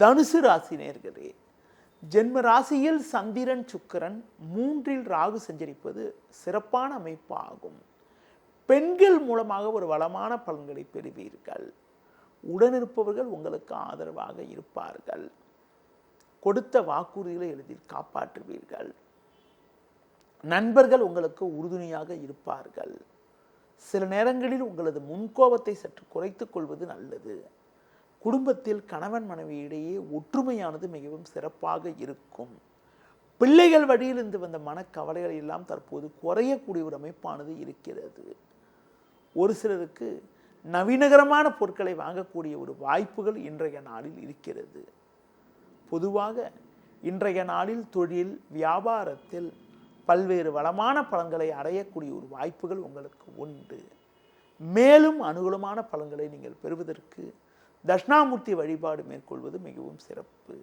தனுசு ராசி நேயர்களே, ஜென்ம ராசியில் சந்திரன் சுக்கிரன் 3ல் ராகு சஞ்சரிப்பது சிறப்பான அமைப்பாகும். பெண்கள் மூலமாக ஒரு வளமான பலன்களை பெறுவீர்கள். உடனிருப்பவர்கள் உங்களுக்கு ஆதரவாக இருப்பார்கள். கொடுத்த வாக்குறுதிகளை எளிதில் காப்பாற்றுவீர்கள். நண்பர்கள் உங்களுக்கு உறுதுணையாக இருப்பார்கள். சில நேரங்களில் உங்களது முன்கோபத்தை சற்று குறைத்துக் கொள்வது நல்லது. குடும்பத்தில் கணவன் மனைவி இடையே ஒற்றுமையானது மிகவும் சிறப்பாக இருக்கும். பிள்ளைகள் வழியில் இருந்து வந்த மனக்கவலைகள் எல்லாம் தற்போது குறையக்கூடிய ஒரு அமைப்பானது இருக்கிறது. ஒரு சிலருக்கு நவீனகரமான பொருட்களை வாங்கக்கூடிய ஒரு வாய்ப்புகள் இன்றைய நாளில் இருக்கிறது. பொதுவாக இன்றைய நாளில் தொழில் வியாபாரத்தில் பல்வேறு வளமான பலன்களை அடையக்கூடிய ஒரு வாய்ப்புகள் உங்களுக்கு உண்டு. மேலும் அனுகூலமான பலன்களை நீங்கள் பெறுவதற்கு தட்சிணாமூர்த்தி வழிபாடு மேற்கொள்வது மிகவும் சிறப்பு.